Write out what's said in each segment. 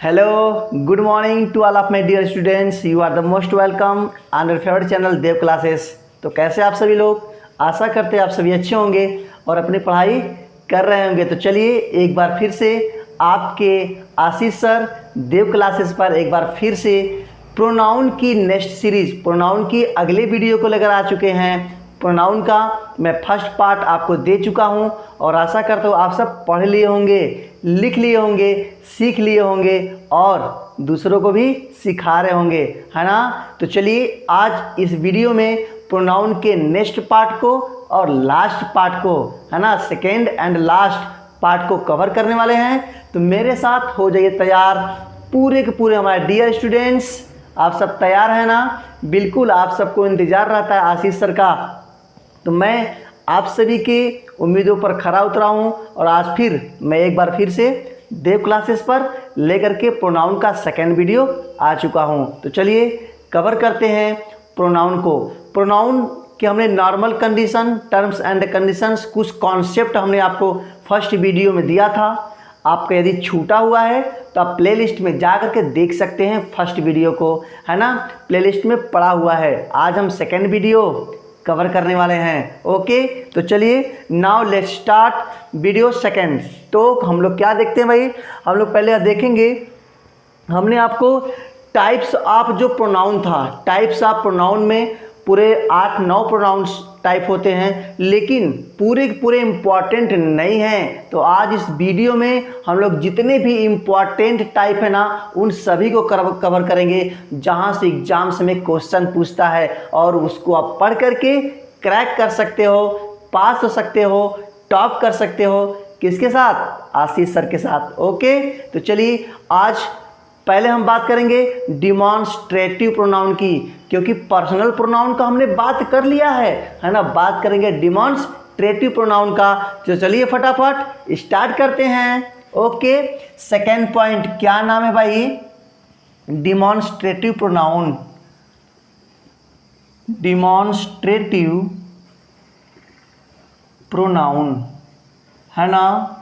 Hello, good morning to all of my dear students. You are the most welcome on your favorite channel Dev classes. तो कैसे आप सभी लोग, आशा करते हैं आप सभी अच्छे होंगे और अपनी पढ़ाई कर रहे होंगे। तो चलिए एक बार फिर से आपके आशीष सर देव क्लासेस पर एक बार फिर से प्रोनाउन की नेक्स्ट सीरीज, प्रोनाउन की अगले वीडियो को लेकर आ चुके हैं। प्रोनाउन का मैं फर्स्ट पार्ट आपको दे चुका हूं और आशा करता हूं आप सब पढ़ लिए होंगे, लिख लिए होंगे, सीख लिए होंगे और दूसरों को भी सिखा रहे होंगे, है ना। तो चलिए आज इस वीडियो में प्रोनाउन के नेक्स्ट पार्ट को और लास्ट पार्ट को, है ना, सेकेंड एंड लास्ट पार्ट को कवर करने वाले हैं। तो मेरे साथ हो जाइए तैयार पूरे के पूरे हमारे डियर स्टूडेंट्स। आप सब तैयार हैं ना? बिल्कुल, आप सबको इंतज़ार रहता है आशीष सर का। तो मैं आप सभी के उम्मीदों पर खरा उतरा हूँ और आज फिर मैं एक बार फिर से देव क्लासेस पर लेकर के प्रोनाउन का सेकेंड वीडियो आ चुका हूँ। तो चलिए कवर करते हैं प्रोनाउन को। प्रोनाउन के हमने normal condition, terms and conditions, कुछ कॉन्सेप्ट हमने आपको फर्स्ट वीडियो में दिया था। आपका यदि छूटा हुआ है तो आप प्लेलिस्ट में जा कर के देख सकते हैं फर्स्ट वीडियो को, है ना, प्लेलिस्ट में पड़ा हुआ है। आज हम सेकेंड वीडियो कवर करने वाले हैं। ओके, तो चलिए now let's start video second. तो हम लोग क्या देखते हैं भाई, हम लोग पहले देखेंगे, हमने आपको टाइप्स ऑफ जो प्रोनाउन था, टाइप्स ऑफ प्रोनाउन में पूरे 8-9 प्रोनाउंस टाइप होते हैं, लेकिन पूरे पूरे इम्पॉर्टेंट नहीं हैं। तो आज इस वीडियो में हम लोग जितने भी इम्पॉर्टेंट टाइप है ना, उन सभी को कवर करेंगे, जहां से एग्जाम्स में क्वेश्चन पूछता है और उसको आप पढ़ करके क्रैक कर सकते हो, पास हो सकते हो, टॉप कर सकते हो। किसके साथ? आशीष सर के साथ। ओके, तो चलिए आज पहले हम बात करेंगे डिमॉन्स्ट्रेटिव प्रोनाउन की, क्योंकि पर्सनल प्रोनाउन का हमने बात कर लिया है ना। बात करेंगे डिमॉन्स्ट्रेटिव प्रोनाउन का। तो चलिए फटाफट स्टार्ट करते हैं। ओके, सेकेंड पॉइंट क्या नाम है भाई? Demonstrative pronoun. डिमॉन्स्ट्रेटिव प्रोनाउन, है ना।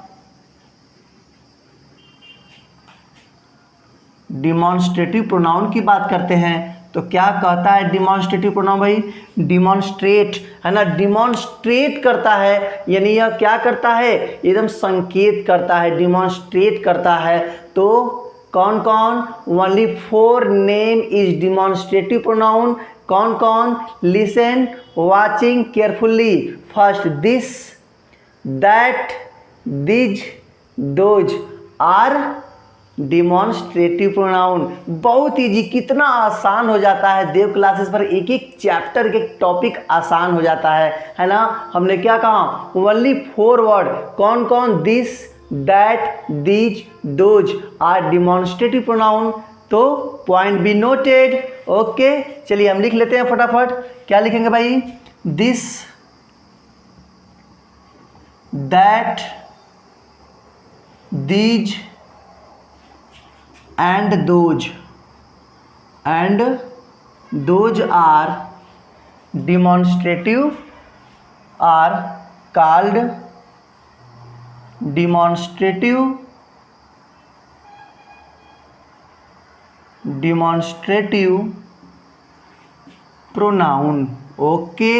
डिमॉन्स्ट्रेटिव प्रोनाउन की बात करते हैं तो क्या कहता है डिमॉन्स्ट्रेटिव प्रोनाउन भाई? डिमॉन्स्ट्रेट, है ना, डिमॉन्स्ट्रेट करता है, यानी यह क्या करता है? एकदम संकेत करता है, डिमॉन्स्ट्रेट करता है। तो कौन कौन? Only 4 name is demonstrative pronoun. कौन कौन? Listen, watching carefully. First, this, that, these, those are demonstrative pronoun. बहुत इजी, कितना आसान हो जाता है देव क्लासेस पर, एक एक चैप्टर के टॉपिक आसान हो जाता है ना। हमने क्या कहा? Only 4 word. कौन कौन? This, that, these, those are demonstrative pronoun. तो पॉइंट बी नोटेड। ओके, चलिए हम लिख लेते हैं फटाफट। क्या लिखेंगे भाई? This, that, these and those are demonstrative, are called demonstrative pronoun। Okay,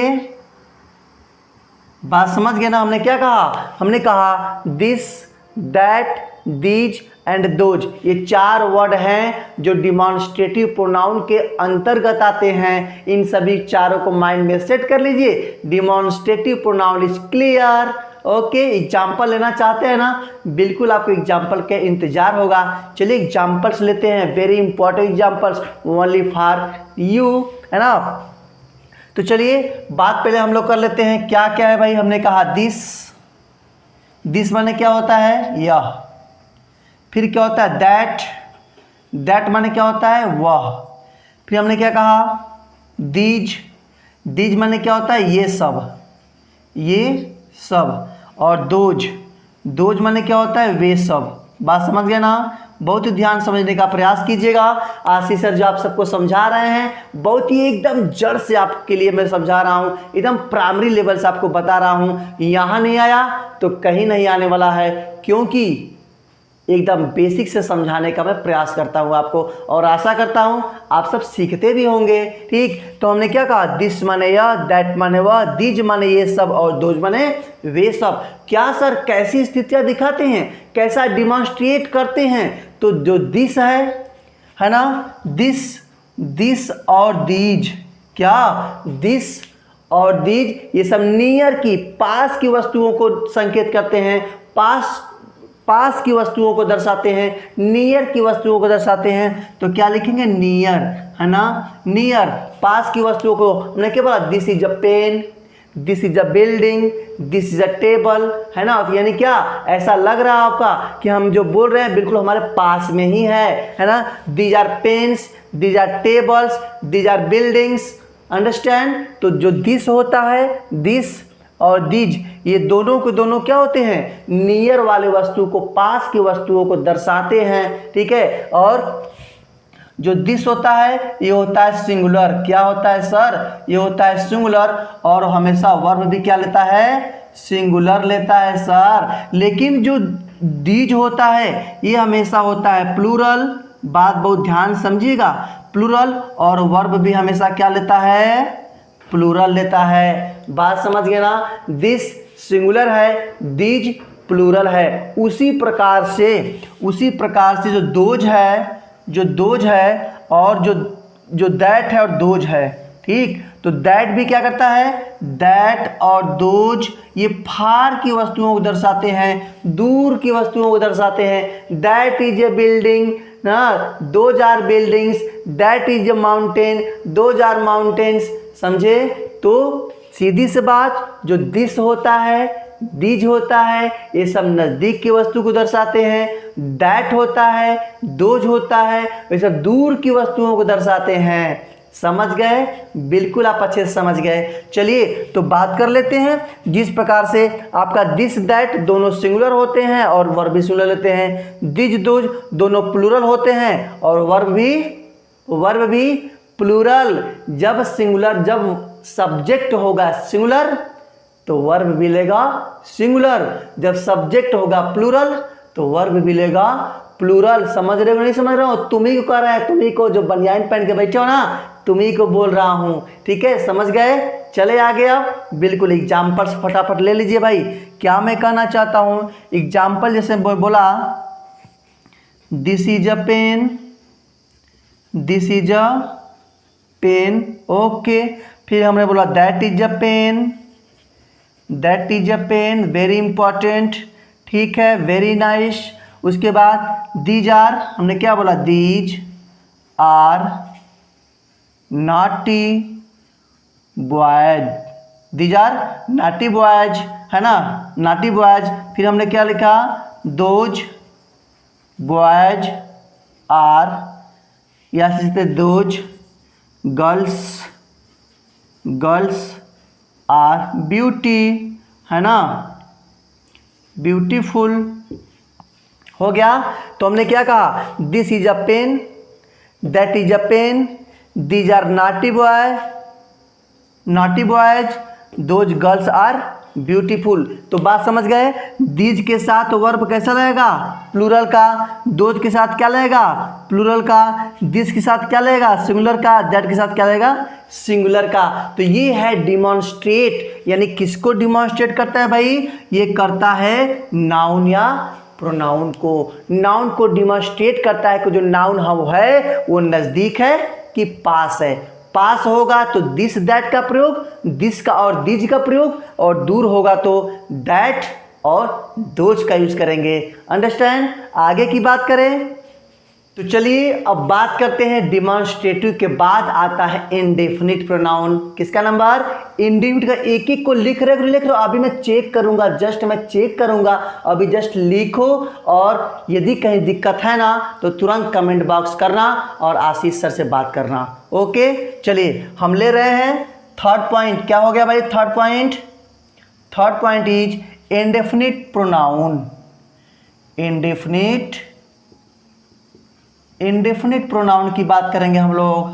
बात समझ गए ना? हमने क्या कहा? हमने कहा this, that, these and those, ये 4 वर्ड हैं जो डिमॉन्स्ट्रेटिव प्रोनाउन के अंतर्गत आते हैं। इन सभी चारों को माइंड में सेट कर लीजिए। Demonstrative pronoun is clear. Okay, example लेना चाहते हैं ना? बिल्कुल आपको एग्जाम्पल के इंतजार होगा। चलिए एग्जाम्पल्स लेते हैं, very important examples only for you, है ना। तो चलिए बात पहले हम लोग कर लेते हैं, क्या क्या है भाई? हमने कहा दिस, दिस माने क्या होता है? यह। फिर क्या होता है? दैट, दैट माने क्या होता है? वह। फिर हमने क्या कहा? दीज, दीज माने क्या होता है? ये सब, ये सब। और दोज, दोज माने क्या होता है? वे सब। बात समझ गए ना? बहुत ही ध्यान समझने का प्रयास कीजिएगा। आशीष सर जो आप सबको समझा रहे हैं, बहुत ही एकदम जड़ से आपके लिए मैं समझा रहा हूँ, एकदम प्राइमरी लेवल से आपको बता रहा हूँ। यहाँ नहीं आया तो कहीं नहीं आने वाला है, क्योंकि एकदम बेसिक से समझाने का मैं प्रयास करता हूँ आपको, और आशा करता हूँ आप सब सीखते भी होंगे। ठीक, तो हमने क्या कहा, दिस माने यह, दैट माने वह, दीज माने ये सब, और दोज माने वे सब। क्या सर कैसी स्थितियाँ दिखाते हैं, कैसा डिमॉन्स्ट्रेट करते हैं? तो जो दिस है ना, दिस और दीज, क्या दिस और दीज ये सब नियर की, पास की वस्तुओं को संकेत करते हैं, पास की वस्तुओं को दर्शाते हैं, नियर की वस्तुओं को दर्शाते हैं। तो क्या लिखेंगे, नियर, है ना, नियर, पास की वस्तुओं को। हमने क्या बोला, this is a pen, this is a building, this is a table, है ना। यानी क्या, ऐसा लग रहा है आपका कि हम जो बोल रहे हैं बिल्कुल हमारे पास में ही है ना। These are pens, these are tables, these are buildings, understand. तो जो दिस होता है, दिस और दीज, ये दोनों के दोनों क्या होते हैं, नियर वाले वस्तु को, पास की वस्तुओं को दर्शाते हैं। ठीक है, और जो दिस होता है ये होता है सिंगुलर। क्या होता है सर, ये होता है सिंगुलर, और हमेशा वर्ब भी क्या लेता है, सिंगुलर लेता है सर। लेकिन जो दीज होता है ये हमेशा होता है प्लूरल, बात बहुत ध्यान समझिएगा, प्लूरल, और वर्ब भी हमेशा क्या लेता है, प्लूरल लेता है। बात समझ गए ना, दिस सिंगुलर है, दीज प्लूरल है। उसी प्रकार से जो दोज है और जो दैट है और दोज है, ठीक। तो दैट भी क्या करता है, दैट और दोज ये फार की वस्तुओं को दर्शाते हैं, दूर की वस्तुओं को दर्शाते हैं। दैट इज ए बिल्डिंग ना, those are buildings, that is a mountain, those are mountains, समझे। तो सीधी सी बात, जो दिस होता है, दीज होता है, ये सब नज़दीक की वस्तु को दर्शाते हैं। दैट होता है, दोज होता है, ये सब दूर की वस्तुओं को दर्शाते हैं। समझ गए, बिल्कुल आप अच्छे से समझ गए। चलिए तो बात कर लेते हैं, जिस प्रकार से आपका दिस दैट दोनों सिंगुलर होते हैं और वर्ब भी सिंगुलर लेते हैं, दिज दोज दोनों प्लूरल होते हैं और वर्ब भी प्लूरल। जब सब्जेक्ट होगा सिंगुलर तो वर्ब भी लेगा सिंगुलर, जब सब्जेक्ट होगा प्लूरल तो वर्ब भी लेगा प्लूरल। समझ रहे हो नहीं समझ रहे हो, तुम्ही को कह रहा है, तुम्ही को जो बनियान पहन के बैठे हो ना, तुम्ही को बोल रहा हूं। ठीक है, समझ गए। चले आगे, अब बिल्कुल एग्जाम्पल्स फटाफट ले लीजिए भाई। क्या मैं कहना चाहता हूं, एग्जाम्पल जैसे बोला, this is a pen, this is a pen, okay. फिर हमने बोला that is a pen, that is a pen, very important, ठीक है, वेरी नाइस। उसके बाद दीज आर, हमने क्या बोला, these are naughty boys, these are naughty boys, है ना, नॉटी बॉयज। फिर हमने क्या लिखा, दोज बॉयज आर, या सीखते दोज गर्ल्स आर ब्यूटी, है ना, ब्यूटीफुल। हो गया। तो हमने क्या कहा, this is a pen, that is a pen, these are naughty boys, those girls are beautiful. तो बात समझ गए। दीज के साथ वर्ब कैसा लगेगा, प्लूरल का। दोज के साथ क्या लगेगा, प्लूरल का। दिस के साथ क्या लगेगा, सिंगुलर का। दैट के साथ क्या लगेगा, सिंगुलर का। तो ये है डिमॉन्स्ट्रेट, यानी किसको डिमॉन्स्ट्रेट करता है भाई, ये करता है नाउन या प्रोनाउन को। नाउन को डिमॉन्स्ट्रेट करता है कि जो नाउन हम है वो नज़दीक है कि पास है। पास होगा तो दिस दैट का प्रयोग, दिस का और दीज का प्रयोग, और दूर होगा तो दैट और दोज का यूज करेंगे। अंडरस्टैंड। आगे की बात करें तो चलिए अब बात करते हैं डिमॉन्स्ट्रेटिव के बाद आता है इंडेफिनिट प्रोनाउन। किसका नंबर, इंडेफिनिट का। एक एक को लिख रहे हो, अभी मैं चेक करूंगा, मैं चेक करूंगा, अभी जस्ट लिखो, और यदि कहीं दिक्कत है ना तो तुरंत कमेंट बॉक्स करना और आशीष सर से बात करना। ओके, चलिए हम ले रहे हैं थर्ड पॉइंट। क्या हो गया भाई, third point is indefinite pronoun. Indefinite pronoun की बात करेंगे हम लोग।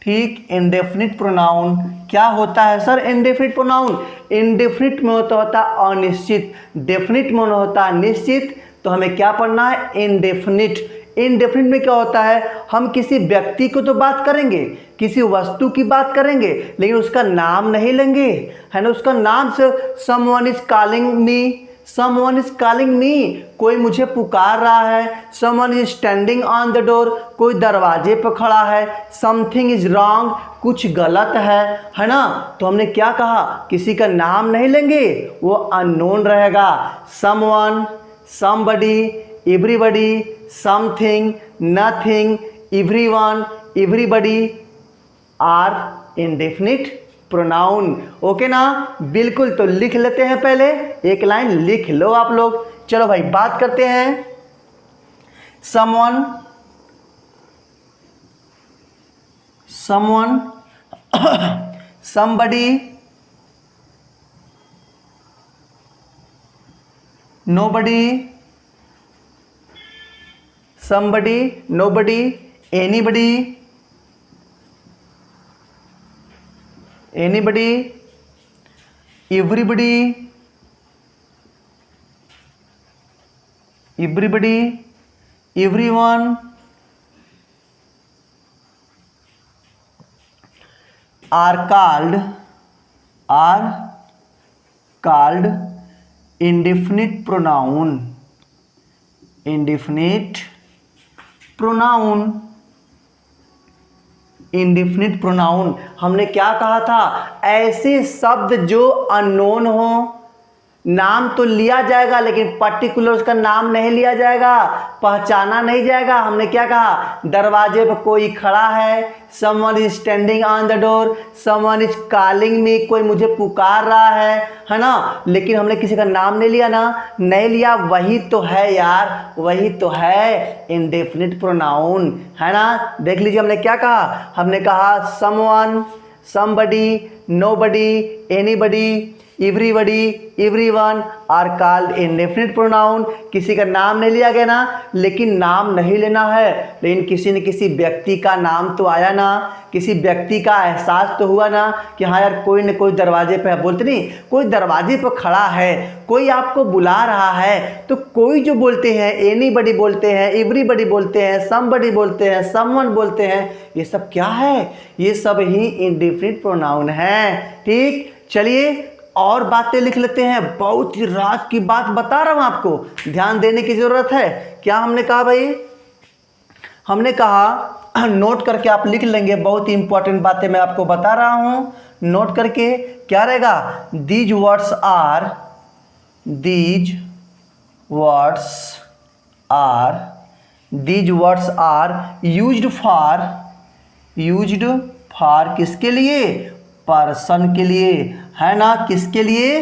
ठीक, इंडेफिनिट प्रोनाउन क्या होता है सर, इंडेफिनिट प्रोनाउन। इंडेफिनिट में होता है अनिश्चित, डेफिनिट में होता है निश्चित, तो हमें क्या पढ़ना है? इंडेफिनिट। इंडेफिनिट में क्या होता है? हम किसी व्यक्ति को तो बात करेंगे, किसी वस्तु की बात करेंगे, लेकिन उसका नाम नहीं लेंगे, है ना। उसका नाम से someone is calling me, someone is calling me, कोई मुझे पुकार रहा है, someone is standing on the door, कोई दरवाजे पर खड़ा है, समथिंग इज रॉन्ग, कुछ गलत है ना। तो हमने क्या कहा? किसी का नाम नहीं लेंगे, वो अननोन रहेगा। Someone, somebody, everybody, something, nothing, everyone, everybody are indefinite pronoun. Okay ना, बिल्कुल। तो लिख लेते हैं, पहले एक लाइन लिख लो आप लोग। चलो भाई बात करते हैं। Someone, someone, somebody, nobody, somebody, nobody, anybody, anybody, everybody, everybody, everyone, are called indefinite pronoun, indefinite pronoun, indefinite pronoun. हमने क्या कहा था? ऐसे शब्द जो अननोन हो, नाम तो लिया जाएगा लेकिन पर्टिकुलर उसका नाम नहीं लिया जाएगा, पहचाना नहीं जाएगा। हमने क्या कहा? दरवाजे पर कोई खड़ा है, someone is standing on the door, someone is calling me, कोई मुझे पुकार रहा है ना। लेकिन हमने किसी का नाम नहीं लिया ना, नहीं लिया, वही तो है यार, वही तो है इंडेफिनिट प्रोनाउन, है ना। देख लीजिए हमने क्या कहा? हमने कहा someone, somebody, nobody, anybody, everybody, everyone are called indefinite pronoun. किसी का नाम नहीं लिया गया ना, लेकिन नाम नहीं लेना है, लेकिन किसी न किसी व्यक्ति का नाम तो आया ना, किसी व्यक्ति का एहसास तो हुआ ना कि हाँ यार कोई न कोई दरवाजे पे है। बोलते नहीं, कोई दरवाजे पर खड़ा है, कोई आपको बुला रहा है। तो कोई जो बोलते हैं, एनीबडी बोलते हैं, एवरीबडी बोलते हैं, समबडी बोलते हैं, समवन बोलते हैं, ये सब क्या है? ये सब ही इंडेफिनिट प्रोनाउन है। ठीक, चलिए और बातें लिख लेते हैं। बहुत ही राज की बात बता रहा हूं आपको, ध्यान देने की जरूरत है। क्या हमने कहा भाई? हमने कहा नोट करके आप लिख लेंगे, बहुत ही इंपॉर्टेंट बातें मैं आपको बता रहा हूं, नोट करके। क्या रहेगा? These words are, these words are, these words are used for किसके लिए? पर्सन के लिए, है ना। किसके लिए?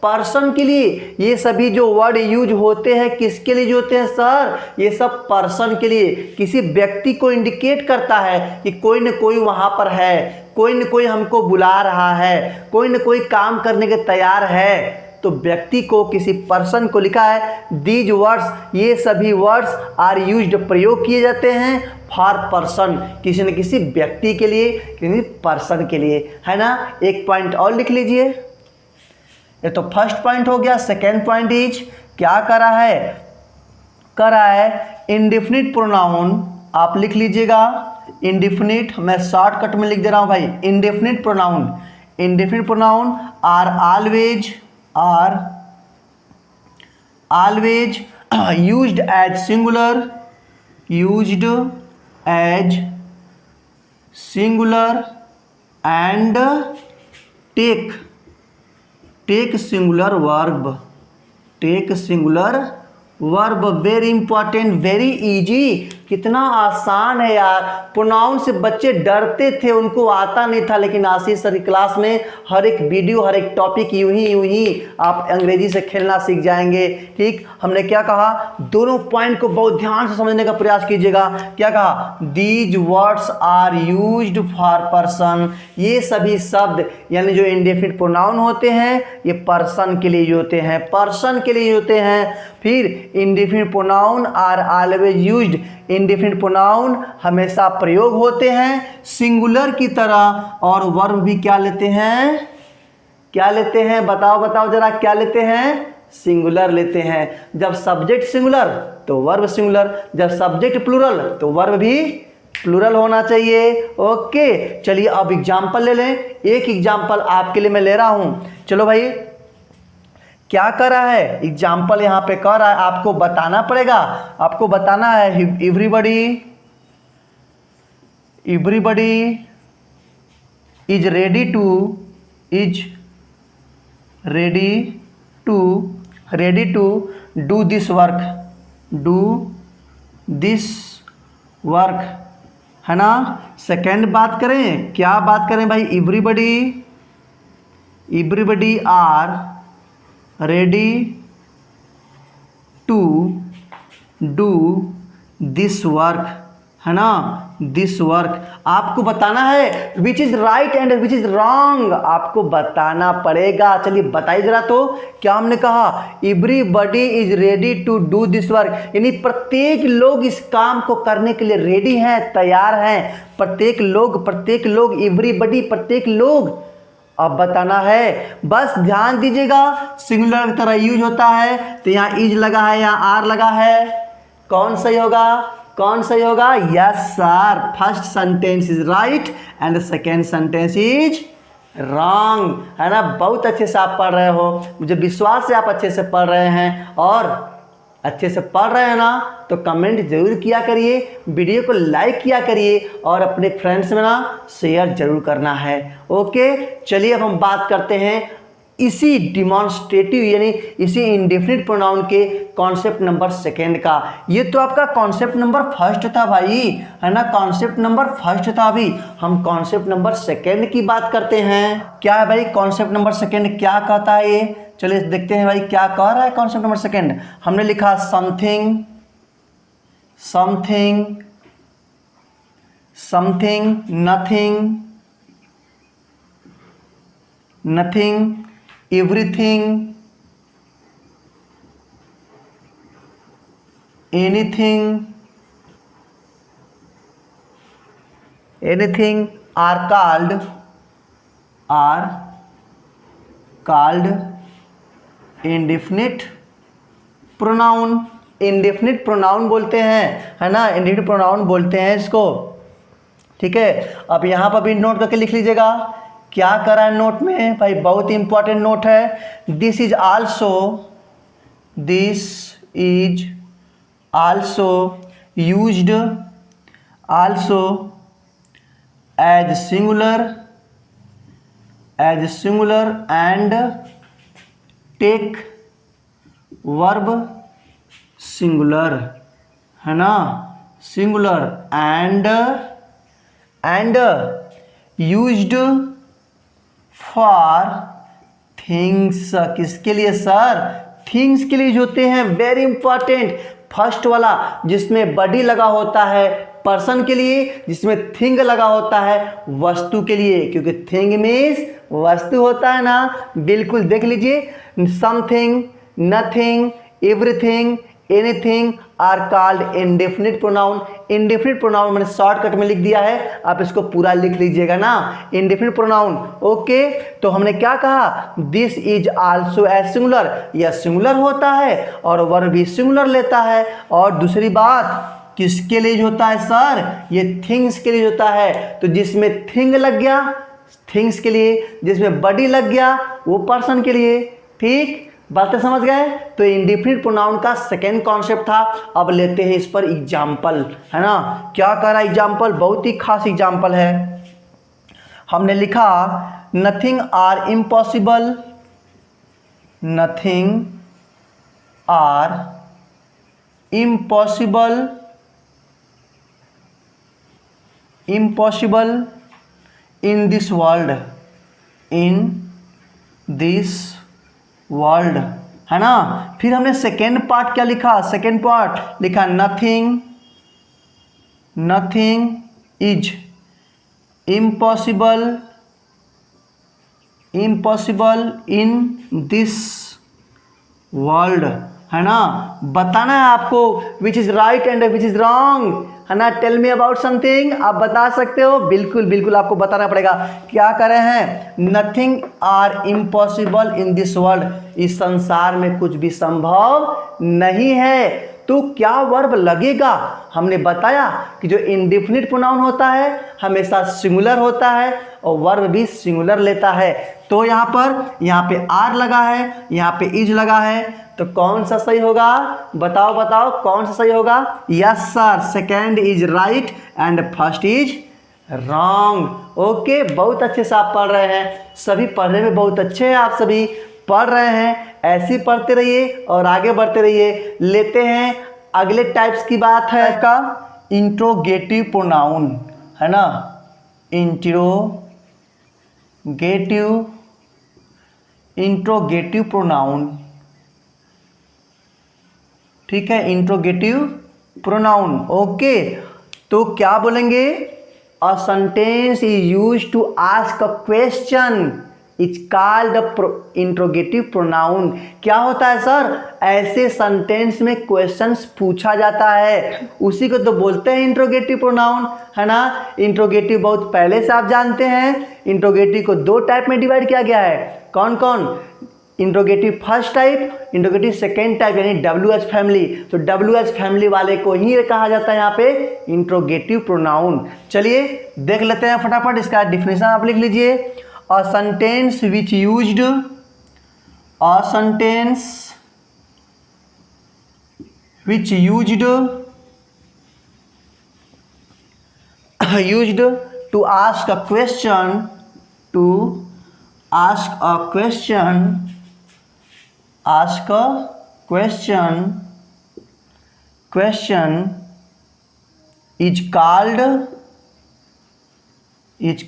पर्सन के लिए। ये सभी जो वर्ड यूज होते हैं किसके लिए होते हैं सर? ये सब पर्सन के लिए, किसी व्यक्ति को इंडिकेट करता है कि कोई न कोई वहाँ पर है, कोई न कोई हमको बुला रहा है, कोई न कोई काम करने के तैयार है। तो व्यक्ति को, किसी पर्सन को लिखा है दीज वर्ड्स, ये सभी वर्ड्स आर यूज्ड प्रयोग किए जाते हैं फॉर पर्सन, किसी न किसी व्यक्ति के लिए, किसी पर्सन के लिए, है ना। एक पॉइंट और लिख लीजिए। ये तो फर्स्ट पॉइंट हो गया। सेकेंड पॉइंट इज क्या करा है? Indefinite pronoun. आप लिख लीजिएगा इंडेफिनिट, मैं शॉर्टकट में लिख दे रहा हूं भाई। Indefinite pronoun, indefinite pronoun are always used as singular and take singular verb। Very important, very easy. कितना आसान है यार। प्रोनाउन से बच्चे डरते थे, उनको आता नहीं था, लेकिन आशीष सर की क्लास में हर एक वीडियो, हर एक टॉपिक यूं ही आप अंग्रेजी से खेलना सीख जाएंगे। ठीक, हमने क्या कहा? दोनों पॉइंट को बहुत ध्यान से समझने का प्रयास कीजिएगा। क्या कहा? These words are used for person. ये सभी शब्द यानी जो इंडेफिनिट प्रोनाउन होते हैं ये पर्सन के लिए होते हैं, पर्सन के लिए होते हैं। फिर indefinite pronoun are always used, indefinite pronoun हमेशा प्रयोग होते हैं सिंगुलर की तरह। और वर्ब भी क्या लेते हैं? बताओ जरा, क्या लेते हैं? सिंगुलर लेते हैं। जब सब्जेक्ट सिंगुलर तो वर्ब सिंगुलर, जब सब्जेक्ट प्लूरल तो वर्ब भी प्लूरल होना चाहिए। ओके, चलिए अब एग्जाम्पल ले लें। एक एग्जाम्पल आपके लिए मैं ले रहा हूं। चलो भाई, क्या कर रहा है एग्जाम्पल यहाँ पे कर रहा है, आपको बताना पड़ेगा। आपको बताना है everybody is ready to do this work, है ना। सेकेंड बात करें, क्या बात करें भाई, everybody are ready to do this work, है ना, दिस वर्क। आपको बताना है which is right and which is wrong, आपको बताना पड़ेगा। चलिए बताइए जरा, तो क्या हमने कहा, everybody is ready to do this work, यानी प्रत्येक लोग इस काम को करने के लिए रेडी हैं, तैयार हैं। प्रत्येक लोग एवरीबडी, प्रत्येक लोग। अब बताना है, बस ध्यान दीजिएगा, सिंगुलर की तरह यूज होता है तो यहाँ इज लगा है, यहाँ आर लगा है। कौन सही होगा? Yes sir, first sentence is right and second sentence is wrong, है ना। बहुत अच्छे से आप पढ़ रहे हो, मुझे विश्वास है आप अच्छे से पढ़ रहे हैं। और अच्छे से पढ़ रहे हैं ना, तो कमेंट जरूर किया करिए, वीडियो को लाइक किया करिए और अपने फ्रेंड्स में ना शेयर जरूर करना है। ओके, चलिए अब हम बात करते हैं इसी डिमॉन्स्ट्रेटिव यानी इसी इंडेफिनिट प्रोनाउन के कॉन्सेप्ट नंबर सेकेंड का। ये तो आपका कॉन्सेप्ट नंबर फर्स्ट था भाई, है ना, कॉन्सेप्ट नंबर फर्स्ट था। अभी हम कॉन्सेप्ट नंबर सेकेंड की बात करते हैं। क्या है भाई कॉन्सेप्ट नंबर सेकेंड, क्या कहता है ये, चलिए देखते हैं भाई क्या कह रहा है कॉन्सेप्ट नंबर सेकेंड। हमने लिखा something nothing everything, anything are called indefinite pronoun। Indefinite pronoun बोलते हैं, है ना, इंडेफिनिट प्रोनाउन बोलते हैं इसको। ठीक है, अब यहाँ पर भी नोट करके लिख लीजिएगा क्या करा है नोट में भाई, बहुत इंपॉर्टेंट नोट है। This is also used as singular and take verb singular, है ना, singular and used for things. किसके लिए सर? थिंग्स के लिए यूज होते हैं। वेरी इंपॉर्टेंट, फर्स्ट वाला जिसमें बॉडी लगा होता है पर्सन के लिए, जिसमें थिंग लगा होता है वस्तु के लिए, क्योंकि थिंग मीन्स वस्तु होता है ना। बिल्कुल देख लीजिए, something, nothing, everything, anything are called indefinite pronoun. Indefinite pronoun मैंने शॉर्टकट में लिख दिया है, आप इसको पूरा लिख लीजिएगा ना, इंडेफिनिट प्रोनाउन। ओके, तो हमने क्या कहा, this is also as singular, यह सिंगुलर होता है और वर्ब भी सिंगुलर लेता है। और दूसरी बात, किसके लिए होता है सर? ये थिंग्स के लिए होता है। तो जिसमें थिंग लग गया थिंग्स के लिए, जिसमें बॉडी लग गया वो पर्सन के लिए। ठीक, बातें समझ गए? तो इंडेफिनिट प्रोनाउन का सेकेंड कॉन्सेप्ट था। अब लेते हैं इस पर एग्जाम्पल, है ना। क्या कह रहा है एग्जाम्पल, बहुत ही खास एग्जाम्पल है। हमने लिखा nothing are impossible, nothing are impossible in this world, है ना। फिर हमने सेकेंड पार्ट क्या लिखा, सेकेंड पार्ट लिखा nothing is impossible in this world, है ना, बताना है आपको which is right and which is wrong, है ना। टेल मी अबाउट समथिंग, आप बता सकते हो, बिल्कुल बिल्कुल आपको बताना पड़ेगा। क्या करे हैं, nothing are impossible in this world, इस संसार में कुछ भी संभव नहीं है। तो क्या वर्ब लगेगा, हमने बताया कि जो इंडिफिनिट प्रोनाउन होता है हमेशा सिंगुलर होता है और वर्ब भी सिंगुलर लेता है। तो यहाँ पे आर लगा है, यहाँ पे इज लगा है, तो कौन सा सही होगा, बताओ बताओ कौन सा सही होगा। Yes sir, second is right and first is wrong. Okay, बहुत अच्छे से आप पढ़ रहे हैं, सभी पढ़ने में बहुत अच्छे हैं, आप सभी पढ़ रहे हैं, ऐसे ही पढ़ते रहिए और आगे बढ़ते रहिए। लेते हैं अगले टाइप्स की बात है का इंट्रोगेटिव प्रोनाउन, है ना, इंट्रोगेटिव प्रोनाउन, ठीक है, इंट्रोगेटिव प्रोनाउन। ओके, तो क्या बोलेंगे, a sentence is used to ask a question is called interrogative pronoun. क्या होता है सर, ऐसे सेंटेंस में क्वेश्चंस पूछा जाता है, उसी को तो बोलते हैं इंट्रोगेटिव प्रोनाउन, है ना। इंट्रोगेटिव बहुत पहले से आप जानते हैं, इंट्रोगेटिव को दो टाइप में डिवाइड किया गया है। कौन कौन, interrogative first type, interrogative second type, यानी WH फैमिली। तो WH फैमिली वाले को ही कहा जाता है यहाँ पे इंट्रोगेटिव प्रोनाउन। चलिए देख लेते हैं फटाफट, इसका डिफिनेशन आप लिख लीजिए। A sentence which used to ask a question, is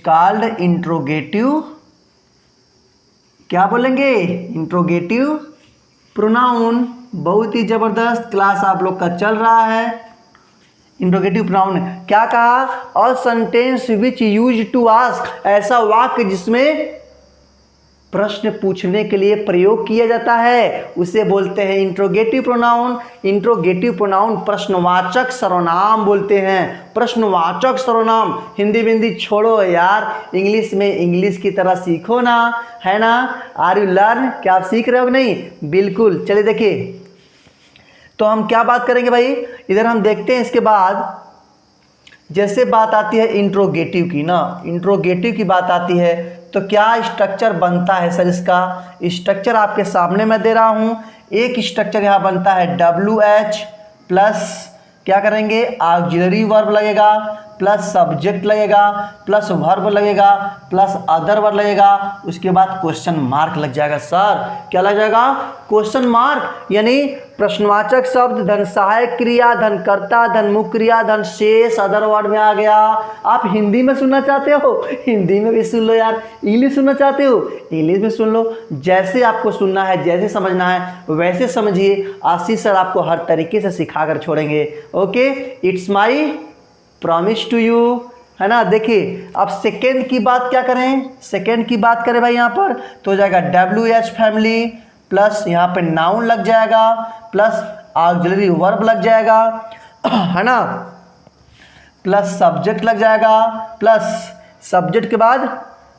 called interrogative, क्या बोलेंगे, इंट्रोगेटिव प्रोनाउन। बहुत ही जबरदस्त क्लास आप लोग का चल रहा है। इंट्रोगेटिव प्रोनाउन क्या कहा, a sentence which use to ask, ऐसा वाक्य जिसमें प्रश्न पूछने के लिए प्रयोग किया जाता है, उसे बोलते हैं इंट्रोगेटिव प्रोनाउन। इंट्रोगेटिव प्रोनाउन प्रश्नवाचक सर्वनाम बोलते हैं, प्रश्नवाचक सर्वनाम। हिंदी छोड़ो यार, इंग्लिश में इंग्लिश की तरह सीखो ना, है ना। आर यू लर्न, क्या आप सीख रहे हो कि नहीं, बिल्कुल। चलिए देखिए, तो हम क्या बात करेंगे भाई, इधर हम देखते हैं। इसके बाद जैसे बात आती है इंट्रोगेटिव की ना, इंट्रोगेटिव की बात आती है तो क्या स्ट्रक्चर बनता है सर, इसका स्ट्रक्चर आपके सामने मैं दे रहा हूँ। एक स्ट्रक्चर यहाँ बनता है WH प्लस क्या करेंगे, ऑक्सिलरी वर्ब लगेगा, प्लस सब्जेक्ट लगेगा, प्लस वर्ब लगेगा, प्लस अदर वर्ब लगेगा, उसके बाद क्वेश्चन मार्क लग जाएगा। सर क्या लग जाएगा, क्वेश्चन मार्क, यानी प्रश्नवाचक शब्द धन सहायक क्रिया धन कर्ता धन मुख्य क्रिया धन शेष अदर वर्ड में आ गया। आप हिंदी में सुनना चाहते हो, हिंदी में भी सुन लो यार, इंग्लिश सुनना चाहते हो, इंग्लिश में सुन लो, जैसे आपको सुनना है, जैसे समझना है वैसे समझिए। आशीष सर आपको हर तरीके से सिखा कर छोड़ेंगे। Okay, it's my promise to you, है ना। देखिए अब सेकेंड की बात क्या करें, सेकेंड की बात करें भाई, यहाँ पर तो हो जाएगा WH फैमिली प्लस यहाँ पे नाउन लग जाएगा, प्लस ऑक्सिलरी वर्ब लग जाएगा, है ना, प्लस सब्जेक्ट लग जाएगा, प्लस सब्जेक्ट के बाद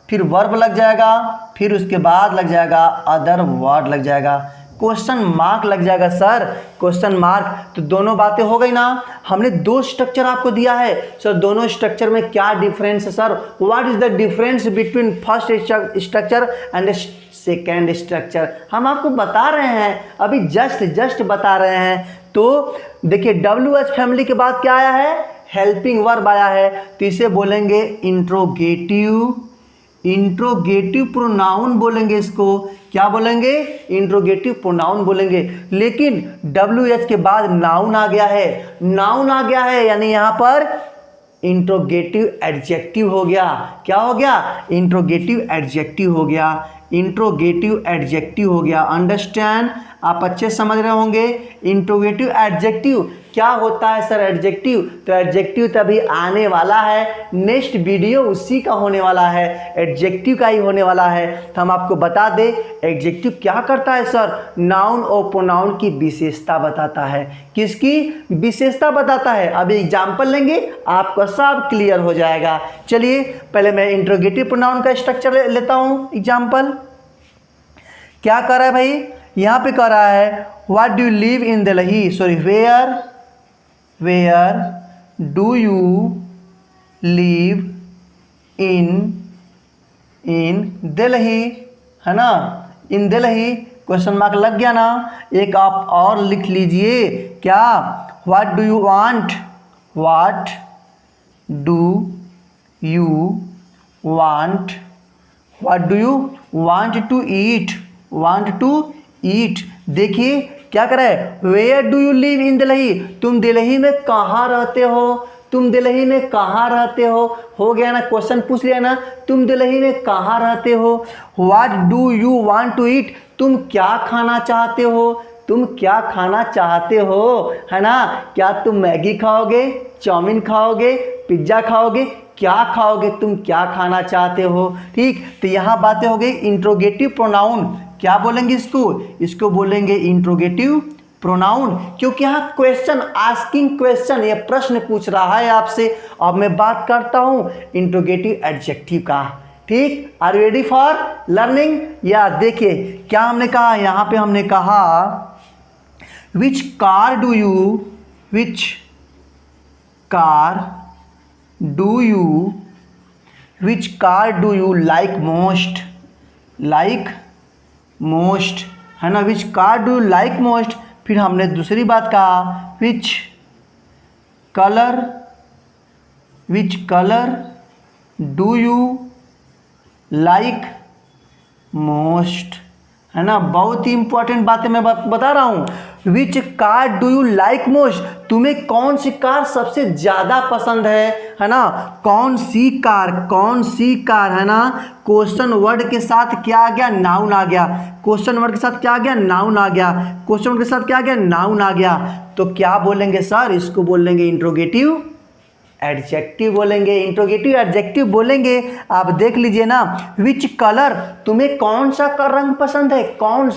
फिर वर्ब लग जाएगा, फिर उसके बाद लग जाएगा अदर वर्ड लग जाएगा, क्वेश्चन मार्क लग जाएगा। सर क्वेश्चन मार्क, तो दोनों बातें हो गई ना। हमने दो स्ट्रक्चर आपको दिया है सर, दोनों स्ट्रक्चर में क्या डिफरेंस है sir, what is the difference between first structure and second structure, हम आपको बता रहे हैं, अभी जस्ट बता रहे हैं। तो देखिए WH फैमिली के बाद क्या आया है, हेल्पिंग वर्ब आया है, तो इसे बोलेंगे इंट्रोगेटिव प्रोनाउन बोलेंगे, इसको क्या बोलेंगे, इंट्रोगेटिव प्रोनाउन बोलेंगे। लेकिन WH के बाद नाउन आ गया है, यानी यहाँ पर इंट्रोगेटिव एडजेक्टिव हो गया। क्या हो गया, इंट्रोगेटिव एडजेक्टिव हो गया, अंडरस्टैंड। आप अच्छे समझ रहे होंगे। इंट्रोगेटिव एडजेक्टिव क्या होता है सर एडजेक्टिव? तो एडजेक्टिव तभी आने वाला है, नेक्स्ट वीडियो उसी का होने वाला है, एडजेक्टिव का ही होने वाला है। तो हम आपको बता दें एडजेक्टिव क्या करता है सर, नाउन और प्रोनाउन की विशेषता बताता है। किसकी विशेषता बताता है? अभी एग्जाम्पल लेंगे आपका सब क्लियर हो जाएगा। चलिए पहले मैं इंट्रोगेटिव प्रोनाउन का स्ट्रक्चर लेता हूँ एग्जाम्पल। क्या कर रहा है भाई? यहाँ पे कर रहा है what do you live in Delhi, sorry where do you live in Delhi, है ना, इन दिल्ली, क्वेश्चन मार्क लग गया ना। एक आप और लिख लीजिए, क्या, what do you want, what do you want, what do you want to eat, want to eat. देखिए क्या कर रहा है, where do you live in Delhi, तुम दिल्ली में कहाँ रहते हो, तुम दिल्ली में कहाँ रहते हो गया ना, क्वेश्चन पूछ लिया ना, तुम दिल्ली में कहाँ रहते हो। What do you want to eat, तुम क्या खाना चाहते हो, तुम क्या खाना चाहते हो, है ना, क्या तुम मैगी खाओगे, चाउमीन खाओगे, पिज्ज़ा खाओगे, क्या खाओगे, तुम क्या खाना चाहते हो। ठीक, तो यहाँ बातें हो गई इंट्रोगेटिव प्रोनाउन। क्या बोलेंगे इसको बोलेंगे इंट्रोगेटिव प्रोनाउन, क्योंकि यहाँ क्वेश्चन आस्किंग क्वेश्चन, ये प्रश्न पूछ रहा है आपसे। अब मैं बात करता हूँ इंट्रोगेटिव एडजेक्टिव का। ठीक, are you ready for learning? या देखिए क्या हमने कहा, यहाँ पे हमने कहा which car do you like most, है ना, which car do you like most. फिर हमने दूसरी बात कहा which colour do you like most, है ना, बहुत ही इंपॉर्टेंट बातें मैं बता रहा हूँ। विच car do you like most, तुम्हें कौन सी कार सबसे ज़्यादा पसंद है ना, कौन सी कार, है ना। क्वेश्चन वर्ड के साथ क्या आ गया, नाउन आ गया। क्वेश्चन वर्ड के साथ क्या आ गया, नाउन आ गया। क्वेश्चन वर्ड के साथ क्या आ गया, नाउन आ गया। तो क्या बोलेंगे सर, इसको बोलेंगे इंट्रोगेटिव एडजेक्टिव बोलेंगे, इंट्रोगेटिव एडजेक्टिव बोलेंगे। आप देख लीजिए ना, विच कलर, तुम्हें कौन सा रंग पसंद है, कौन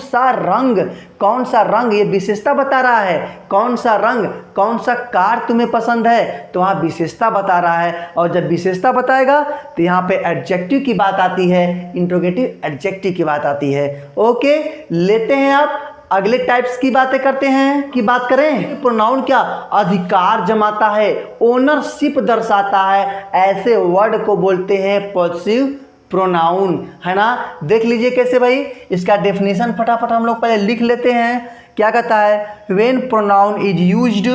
सा रंग, ये विशेषता बता रहा है। कौन सा रंग, कौन सा कार तुम्हें पसंद है, तो वहाँ विशेषता बता रहा है। और जब विशेषता बताएगा तो यहाँ पे एडजेक्टिव की बात आती है, इंट्रोगेटिव एडजेक्टिव की बात आती है। ओके, लेते हैं आप अगले टाइप्स की बातें करते हैं, की बात करें। प्रोनाउन क्या अधिकार जमाता है, ओनरशिप दर्शाता है, ऐसे वर्ड को बोलते हैं पॉसेसिव प्रोनाउन, है ना। देख लीजिए कैसे भाई, इसका डेफिनेशन फटाफट हम लोग पहले लिख लेते हैं। क्या कहता है, when pronoun is used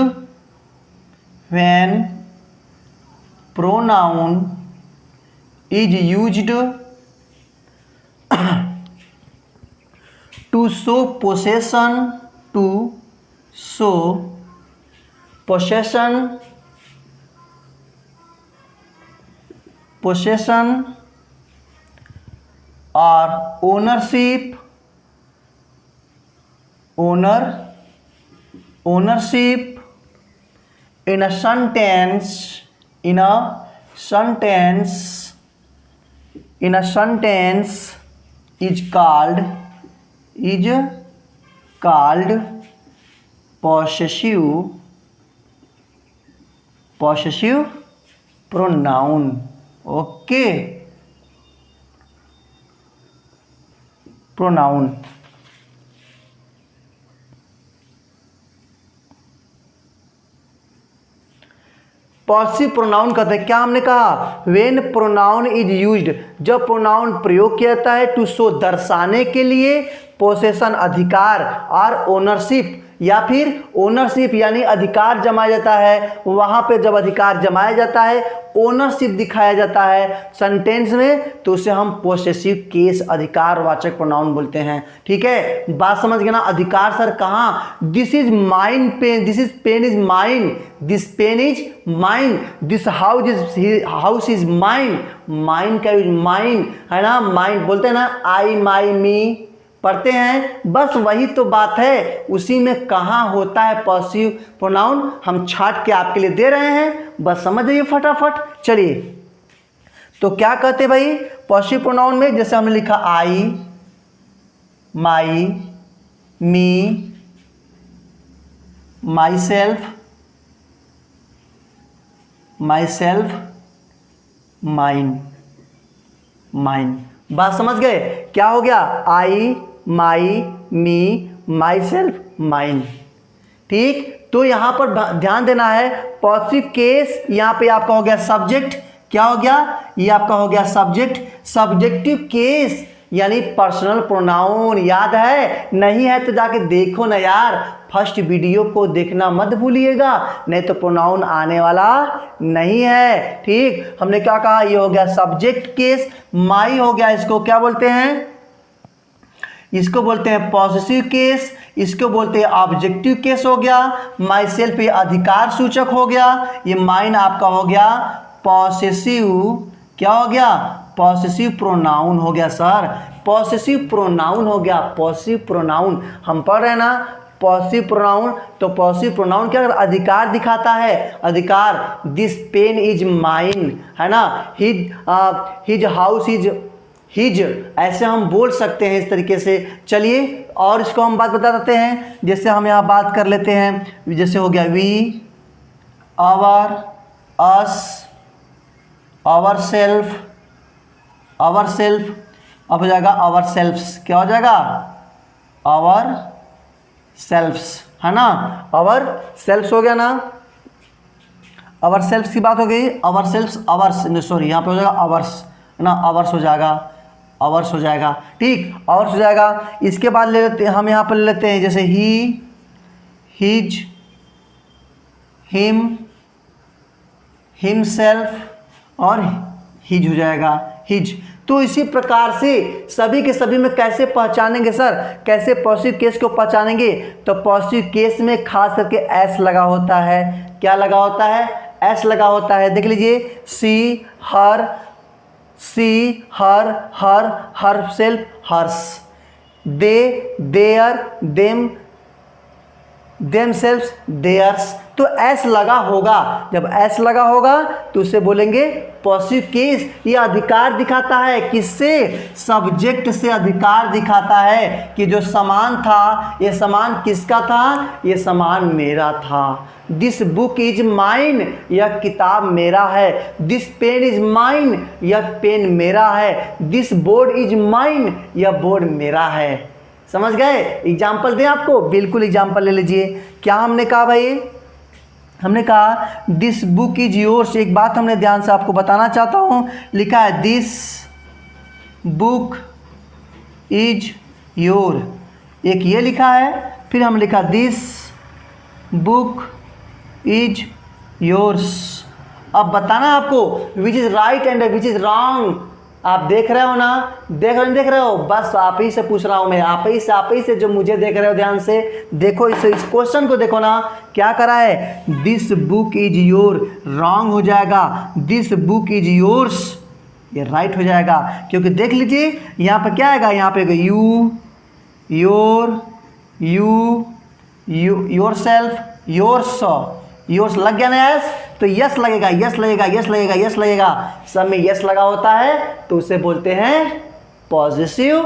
to show possession or ownership in a sentence is called possessive pronoun। Okay, pronoun. Possessive pronoun कहते हैं, क्या हमने कहा, व्हेन प्रोनाउन इज यूज्ड, जब प्रोनाउन प्रयोग किया जाता है, टू शो दर्शाने के लिए, पोसेशन अधिकार, और ओनरशिप या फिर ओनरशिप यानी अधिकार जमाया जाता है। वहाँ पे जब अधिकार जमाया जाता है, ओनरशिप दिखाया जाता है सेंटेंस में, तो उसे हम पोसेसिव केस अधिकारवाचक प्रोनाउन बोलते हैं। ठीक है, बात समझ गए ना। अधिकार सर कहाँ, this is mine pen, this is pen is mine, this pen is mine, this house is mine, mine का यूज माइन, है ना, माइन बोलते हैं ना, आई माई मी पढ़ते हैं, बस वही तो बात है, उसी में कहाँ होता है पॉजिटिव प्रोनाउन, हम छाट के आपके लिए दे रहे हैं, बस समझ जाइए फटाफट। चलिए, तो क्या कहते भाई पॉजिटिव प्रोनाउन में, जैसे हमने लिखा आई, माई, मी, माई सेल्फ, माइन, माइन। बात समझ गए? क्या हो गया? आई, माई, मी, माई सेल्फ, माइन। ठीक, तो यहां पर ध्यान देना है, पॉजिटिव केस यहां पे आपका हो गया सब्जेक्ट। क्या हो गया? ये आपका हो गया सब्जेक्ट। सब्जेक्टिव केस यानी पर्सनल प्रोनाउन। याद है? नहीं है तो जाके देखो ना यार, फर्स्ट वीडियो को देखना मत भूलिएगा, नहीं तो प्रोनाउन आने वाला नहीं है। ठीक, हमने क्या कहा? ये हो गया सब्जेक्ट केस। माई हो गया, इसको क्या बोलते हैं? इसको बोलते हैं पॉसेसिव केस, इसको बोलते हैं ऑब्जेक्टिव केस हो गया। माई सेल्फ ये अधिकार सूचक हो गया, ये माइन आपका हो गया पॉसेसिव, क्या हो गया? पॉसेसिव प्रोनाउन हो गया सर, पॉसेसिव प्रोनाउन हो गया, पॉसेसिव प्रोनाउन। हम पढ़ रहे हैं ना पॉसेसिव प्रोनाउन, तो पॉसेसिव प्रोनाउन क्या अधिकार दिखाता है? अधिकार, दिस पेन इज माइन, है ना, हिज हाउस इज हिज, ऐसे हम बोल सकते हैं इस तरीके से। चलिए और इसको हम बात बता देते हैं, जैसे हम यहाँ बात कर लेते हैं, जैसे हो गया we, our, us, our self, our self, अब हो जाएगा आवर सेल्फ्स। क्या हो जाएगा? आवर सेल्फ्स, है ना, आवर सेल्फ्स हो गया ना, आवर सेल्फ्स की बात हो गई, आवर सेल्फ्स, आवर्स, सॉरी यहाँ पे हो जाएगा आवर्स, है ना, आवर्स हो जाएगा, आवर्स हो जाएगा। ठीक, आवर्स हो जाएगा। इसके बाद ले लेते हैं हम, यहाँ पर ले लेते हैं जैसे ही, हिज, हिम, हिमसेल्फ और हिज हो जाएगा, हिज। तो इसी प्रकार से सभी के सभी में कैसे पहचानेंगे सर? कैसे पॉजिटिव केस को पहचानेंगे? तो पॉजिटिव केस में खास करके एस लगा होता है। क्या लगा होता है? एस लगा होता है। देख लीजिए, she, her, herself, hers, they, their, themselves, theirs. तो एस लगा होगा, जब एस लगा होगा तो उसे बोलेंगे पॉजिटिव केस। ये अधिकार दिखाता है, किससे? सब्जेक्ट से अधिकार दिखाता है कि जो सामान था, ये सामान किसका था? ये सामान मेरा था। दिस बुक इज माइन, यह किताब मेरा है। दिस पेन इज माइन, यह पेन मेरा है। दिस बोर्ड इज माइन, यह बोर्ड मेरा है। समझ गए? एग्जाम्पल दें आपको? बिल्कुल एग्जाम्पल ले लीजिए। क्या हमने कहा भाई? हमने कहा दिस बुक इज योर्स। एक बात हमने ध्यान से आपको बताना चाहता हूँ, लिखा है दिस बुक इज योर, एक ये लिखा है, फिर हम लिखा दिस बुक इज योर्स। अब बताना आपको which is right and which is wrong. आप देख रहे हो ना? देख रहे हो? बस आप ही से पूछ रहा हूँ मैं, आप ही से जो मुझे देख रहे हो, ध्यान से देखो, इस क्वेश्चन को देखो ना, क्या करा है? This book is your, wrong हो जाएगा। दिस बुक इज योर्स, ये राइट हो जाएगा। क्योंकि देख लीजिए यहाँ पर क्या आएगा? यहाँ पे you, your, your self, yours, yours लग गया ना यस, तो यस लगेगा, यस लगेगा, यस लगेगा, यस लगेगा, सब में यस लगा होता है तो उसे बोलते हैं पॉजिटिव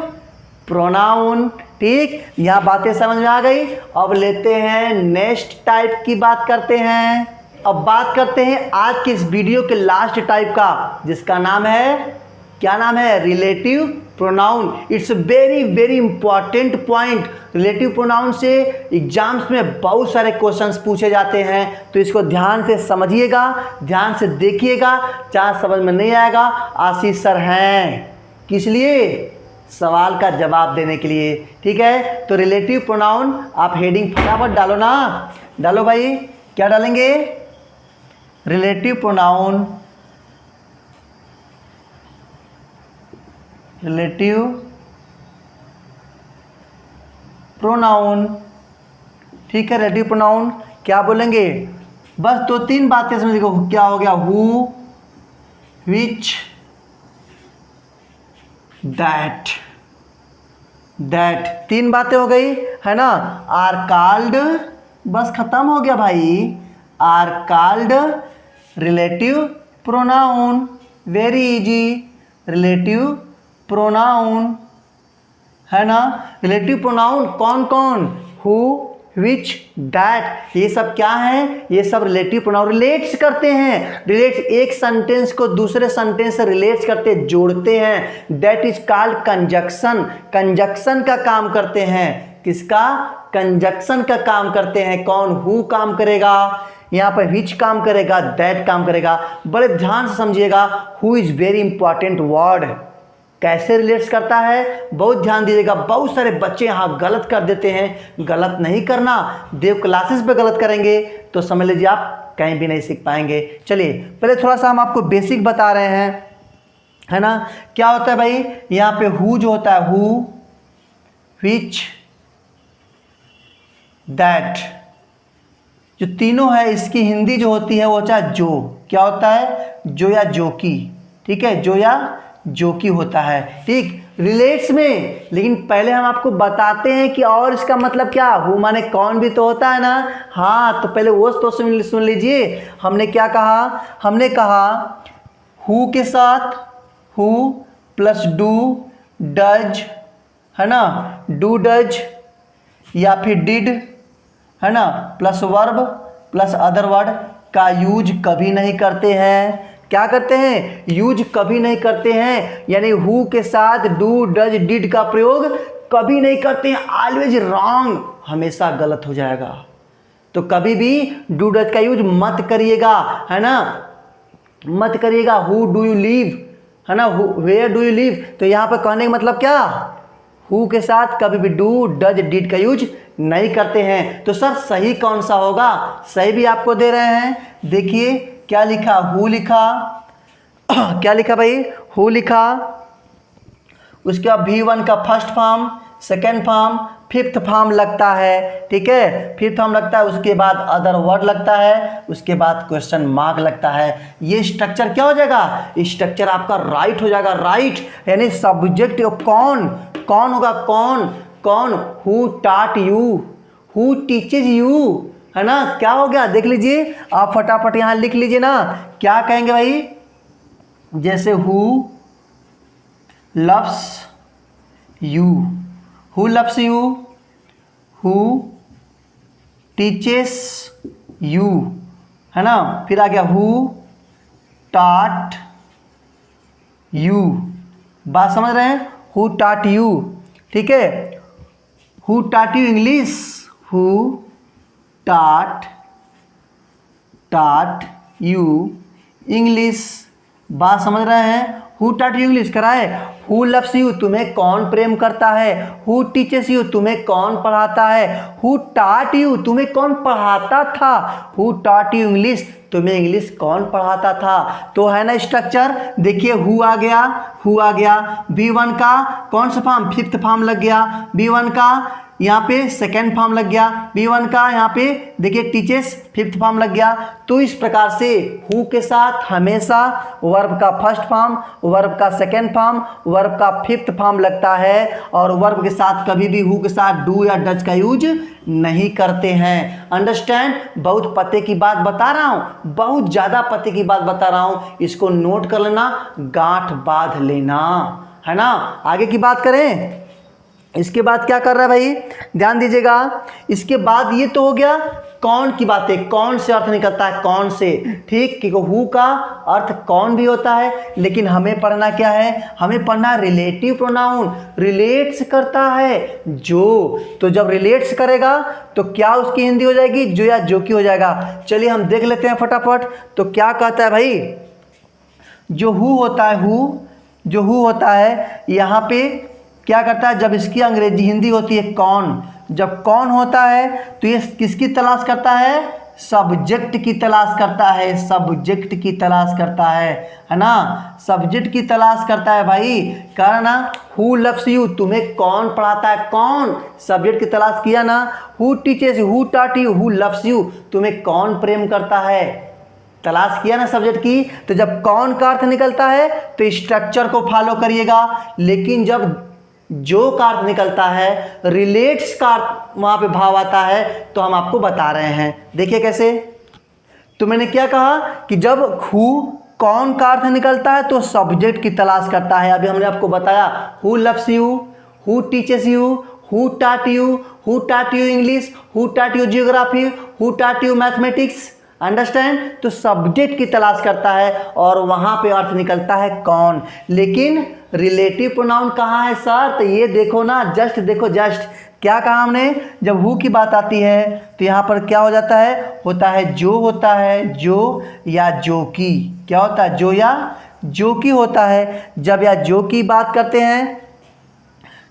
प्रोनाउन। ठीक, यहाँ बातें समझ में आ गई। अब लेते हैं नेक्स्ट टाइप की बात करते हैं। अब बात करते हैं आज के इस वीडियो के लास्ट टाइप का, जिसका नाम है, क्या नाम है? Relative pronoun. It's very very important point. Relative pronoun से एग्जाम्स में बहुत सारे क्वेश्चंस पूछे जाते हैं, तो इसको ध्यान से समझिएगा, ध्यान से देखिएगा। चाहे समझ में नहीं आएगा, आशीष सर हैं किस लिए? सवाल का जवाब देने के लिए। ठीक है, तो रिलेटिव प्रोनाउन आप हेडिंग फटाफट डालो ना, डालो भाई। क्या डालेंगे? Relative pronoun, relative pronoun. ठीक है, रिलेटिव प्रोनाउन क्या बोलेंगे? बस दो तीन बातें समझ लो। क्या हो गया? हु, विच, दैट, दैट, 3 बातें हो गई है ना। आर कॉल्ड, बस खत्म हो गया भाई, are called relative pronoun, very easy, relative pronoun है ना। रिलेटिव प्रोनाउन कौन कौन, हु, विच, दैट, ये सब क्या है, ये सब रिलेटिव प्रोनाउन रिलेट्स करते हैं। रिलेट्स एक सेंटेंस को दूसरे सेंटेंस से रिलेट्स करते, जोड़ते हैं। That is called conjunction, conjunction का काम करते हैं। किसका, कंजक्शन का काम करते हैं। कौन, हु काम करेगा, यहाँ पर विच काम करेगा, दैट काम करेगा। बड़े ध्यान से समझिएगा, who is very important word. कैसे रिलेट्स करता है, बहुत ध्यान दीजिएगा। बहुत सारे बच्चे यहाँ गलत कर देते हैं, गलत नहीं करना। देव क्लासेस पे गलत करेंगे तो समझ लीजिए आप कहीं भी नहीं सीख पाएंगे। चलिए पहले थोड़ा सा हम आपको बेसिक बता रहे हैं, है ना। क्या होता है भाई, यहाँ पे हु जो होता है, हु, विच, दैट, जो तीनों है इसकी हिंदी जो होती है वो चाहे जो, क्या होता है, जो या जो की, ठीक है, जो या जो की होता है, ठीक, रिलेट्स में। लेकिन पहले हम आपको बताते हैं कि और इसका मतलब क्या, हु माने कौन भी तो होता है ना। हाँ, तो पहले वो तो सुन लीजिए। हमने क्या कहा, हमने कहा हु के साथ हु प्लस डू डज, है ना, डू डज या फिर डिड, है ना, plus verb plus other word का यूज कभी नहीं करते हैं। क्या करते हैं, यूज कभी नहीं करते हैं। यानी हु के साथ डू डज डिड का प्रयोग कभी नहीं करते हैं। ऑलवेज रॉन्ग, हमेशा गलत हो जाएगा। तो कभी भी डू डज का यूज मत करिएगा, है ना, मत करिएगा। हु डू यू लीव, है ना, वेयर डू यू लीव, तो यहाँ पर कहने का मतलब क्या, हु के साथ कभी भी डू डज डिड का यूज नहीं करते हैं। तो सर सही कौन सा होगा, सही भी आपको दे रहे हैं। देखिए क्या लिखा, हु लिखा क्या लिखा भाई, हु लिखा, उसके बाद V1 का first form, second form, fifth form लगता है, ठीक है, फिफ्थ फॉर्म लगता है, उसके बाद अदर वर्ड लगता है, उसके बाद क्वेश्चन मार्क लगता है। ये स्ट्रक्चर क्या हो जाएगा, स्ट्रक्चर आपका राइट हो जाएगा। राइट यानी सब्जेक्ट कौन, कौन होगा, कौन कौन, who taught you, who teaches you, है ना। क्या हो गया, देख लीजिए आप फटाफट यहाँ लिख लीजिए ना। क्या कहेंगे भाई, जैसे who loves you, who loves you, who teaches you, है ना। फिर आ गया हु टॉट यू, बात समझ रहे हैं, हु टॉट यू, ठीक है। Who taught you English, who taught you English, बात समझ रहे हैं। हु टॉट यू इंग्लिश कराए। हु लव्स यू, तुम्हें कौन प्रेम करता है। हु टीचेस यू, तुम्हें कौन पढ़ाता है। हु टॉट यू, तुम्हें कौन पढ़ाता था। हु टॉट यू इंग्लिश, तुम्हें इंग्लिश कौन पढ़ाता था। तो है ना स्ट्रक्चर, देखिए हु आ गया, हु आ गया, V1 का कौन सा फॉर्म, फिफ्थ फॉर्म लग गया, V1 का यहाँ पे सेकेंड फॉर्म लग गया, V1 का यहाँ पे देखिए टीचर्स फिफ्थ फॉर्म लग गया। तो इस प्रकार से हु के साथ हमेशा वर्ब का फर्स्ट फॉर्म, वर्ब का सेकेंड फॉर्म, वर्ब का फिफ्थ फॉर्म लगता है। और वर्ब के साथ कभी भी हु के साथ डू या डज का यूज नहीं करते हैं। अंडरस्टैंड, बहुत पते की बात बता रहा हूँ, बहुत ज़्यादा पते की बात बता रहा हूँ, इसको नोट कर लेना, गांठ बांध लेना, है ना। आगे की बात करें, इसके बाद क्या कर रहा है भाई, ध्यान दीजिएगा। इसके बाद ये तो हो गया कौन की बातें, कौन से अर्थ निकलता है, कौन से, ठीक, क्योंकि हु का अर्थ कौन भी होता है। लेकिन हमें पढ़ना क्या है, हमें पढ़ना रिलेटिव प्रोनाउन, रिलेट्स करता है जो। तो जब रिलेट्स करेगा तो क्या उसकी हिंदी हो जाएगी, जो या जो की हो जाएगा। चलिए हम देख लेते हैं फटाफट। तो क्या कहता है भाई, जो हु होता है, हु जो हु होता है यहाँ पे क्या करता है, जब इसकी अंग्रेजी हिंदी होती है कौन, जब कौन होता है तो ये किसकी तलाश करता है, सब्जेक्ट की तलाश करता है, सब्जेक्ट की तलाश करता है ना, सब्जेक्ट की तलाश करता है भाई। कारण ना, हु लव्स यू, तुम्हें कौन पढ़ाता है, कौन, सब्जेक्ट की तलाश किया ना। Who teaches you, who taught you, who loves you, तुम्हें कौन प्रेम करता है, तलाश किया ना सब्जेक्ट की। तो जब कौन का अर्थ निकलता है तो स्ट्रक्चर को फॉलो करिएगा। लेकिन जब जो का अर्थ निकलता है, रिलेट्स का वहाँ पे भाव आता है, तो हम आपको बता रहे हैं। देखिए कैसे, तो मैंने क्या कहा कि जब हु कौन का अर्थ निकलता है तो सब्जेक्ट की तलाश करता है। अभी हमने आपको बताया who loves you, who teaches you, who टाट यू इंग्लिश, हु टाट यू जियोग्राफी, हु टाट यू मैथमेटिक्स। अंडरस्टैंड? तो सब्जेक्ट की तलाश करता है और वहाँ पे अर्थ निकलता है कौन। लेकिन रिलेटिव प्रोनाउन कहाँ है सर? तो ये देखो ना, जस्ट देखो, जस्ट क्या कहा हमने, जब हु की बात आती है तो यहाँ पर क्या हो जाता है, होता है जो, होता है जो या जो की। क्या होता है? जो या जो की होता है। जब या जो की बात करते हैं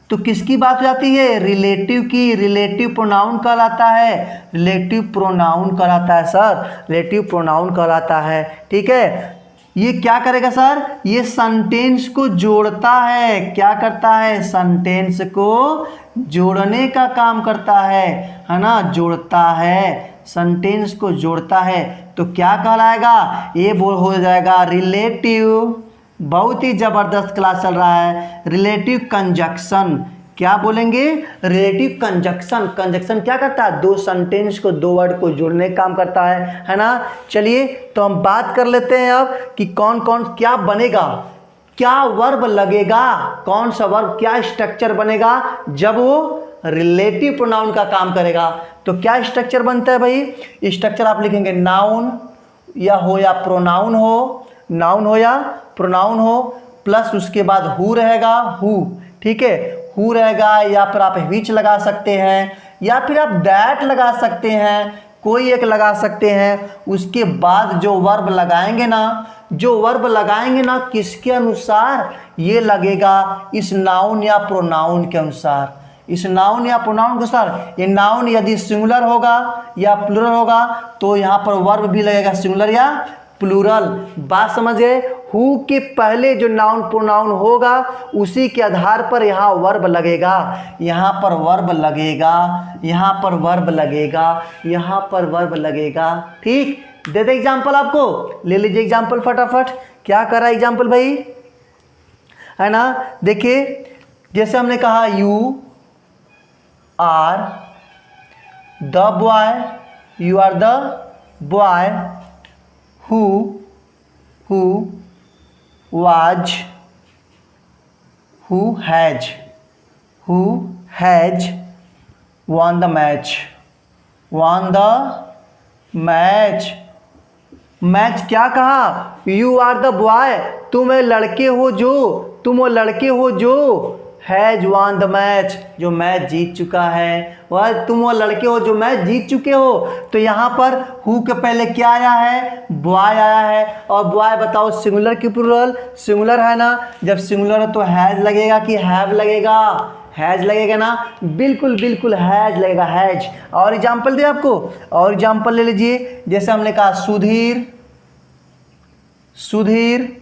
तो किसकी बात हो जाती है? रिलेटिव की। रिलेटिव प्रोनाउन कहलाता है, रिलेटिव प्रोनाउन कहलाता है सर, रिलेटिव प्रोनाउन कहलाता है। ठीक है, ये क्या करेगा सर? ये सेंटेंस को जोड़ता है। क्या करता है? सेंटेंस को जोड़ने का काम करता है ना, जोड़ता है, सेंटेंस को जोड़ता है। तो क्या कहलाएगा? ये बोल हो जाएगा रिलेटिव। बहुत ही जबरदस्त क्लास चल रहा है। रिलेटिव कंजक्शन, क्या बोलेंगे? Relative conjunction. कंजक्शन क्या करता है? दो सेंटेंस को, दो वर्ड को जोड़ने का काम करता है ना। चलिए तो हम बात कर लेते हैं अब कि कौन कौन क्या बनेगा, क्या वर्ब लगेगा, कौन सा वर्ब, क्या स्ट्रक्चर बनेगा जब वो रिलेटिव प्रोनाउन का काम करेगा। तो क्या स्ट्रक्चर बनता है भाई? स्ट्रक्चर आप लिखेंगे नाउन या प्रोनाउन हो, नाउन हो या प्रोनाउन हो, प्लस उसके बाद हु रहेगा, हु। ठीक है, हु रहेगा, या फिर आप विच लगा सकते हैं, या फिर आप दैट लगा सकते हैं, कोई एक लगा सकते हैं। उसके बाद जो वर्ब लगाएंगे ना, जो वर्ब लगाएंगे ना, किसके अनुसार ये लगेगा? इस नाउन या प्रोनाउन के अनुसार। इस नाउन या प्रोनाउन के अनुसार। ये नाउन यदि सिंगुलर होगा या प्लूरल होगा तो यहाँ पर वर्ब भी लगेगा सिंगुलर या प्लूरल। बात समझ गए? हु के पहले जो नाउन प्रोनाउन होगा उसी के आधार पर यहाँ वर्ब लगेगा, यहाँ पर वर्ब लगेगा, यहाँ पर वर्ब लगेगा, यहाँ पर वर्ब लगेगा। ठीक, दे दे एग्जाम्पल आपको, ले लीजिए एग्जाम्पल फटाफट। क्या कर रहा है एग्जाम्पल भाई? है ना, देखिए जैसे हमने कहा you are the boy, you are the boy, who was, who has won the match, match क्या कहा? यू आर द बॉय, तुम लड़के हो जो, तुम वो लड़के हो जो हैज वॉन द मैच, जो मैच जीत चुका है। वह तुम वो लड़के हो जो मैच जीत चुके हो। तो यहाँ पर हु के पहले क्या आया है? बॉय आया है। और बॉय बताओ सिंगुलर की प्लूरल? सिंगुलर है ना, जब सिंगुलर है तो हैज लगेगा कि हैव लगेगा? हैज लगेगा ना, बिल्कुल बिल्कुल हैज लगेगा, हैज। और एग्जाम्पल दे आपको, और एग्जाम्पल ले लीजिए। जैसे हमने कहा सुधीर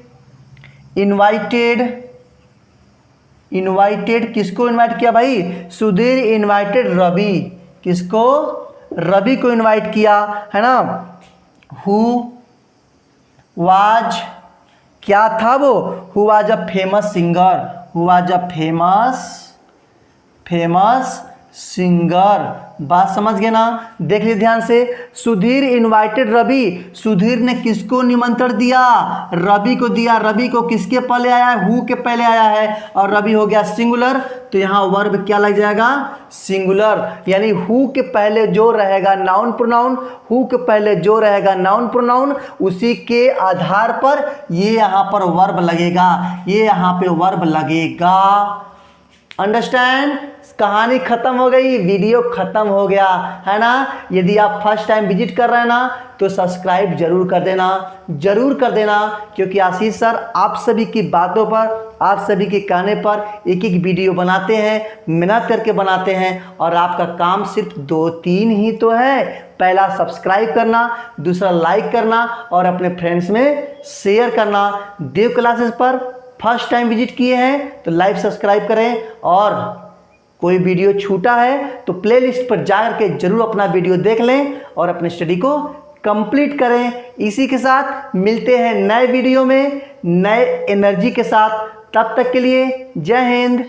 इनवाइटेड, किसको इनवाइट किया भाई? सुधीर इनवाइटेड रवि, किसको? रवि को इनवाइट किया, है ना। हु वाज, क्या था वो? Who was a famous singer, who was a famous singer. बात समझ गए ना? देख लीजिए ध्यान से। सुधीर इनवाइटेड रवि, सुधीर ने किसको निमंत्रण दिया? रवि को दिया। रवि को किसके पहले आया है? हु के पहले आया है, और रवि हो गया सिंगुलर, तो यहाँ वर्ब क्या लग जाएगा? सिंगुलर। यानी हु के पहले जो रहेगा नाउन प्रोनाउन, हु के पहले जो रहेगा नाउन प्रोनाउन, उसी के आधार पर ये यहाँ पर वर्ब लगेगा, ये यहाँ पे वर्ब लगेगा। अंडरस्टैंड? कहानी खत्म हो गई, वीडियो खत्म हो गया, है ना। यदि आप फर्स्ट टाइम विजिट कर रहे हैं ना तो सब्सक्राइब जरूर कर देना, जरूर कर देना, क्योंकि आशीष सर आप सभी की बातों पर, आप सभी के कहने पर एक एक वीडियो बनाते हैं, मेहनत करके बनाते हैं। और आपका काम सिर्फ 2-3 ही तो है। पहला सब्सक्राइब करना, दूसरा लाइक करना, और अपने फ्रेंड्स में शेयर करना। देव क्लासेस पर फर्स्ट टाइम विजिट किए हैं तो लाइक सब्सक्राइब करें, और कोई वीडियो छूटा है तो प्लेलिस्ट पर जाकर के जरूर अपना वीडियो देख लें और अपने स्टडी को कंप्लीट करें। इसी के साथ मिलते हैं नए वीडियो में नए एनर्जी के साथ। तब तक के लिए जय हिंद।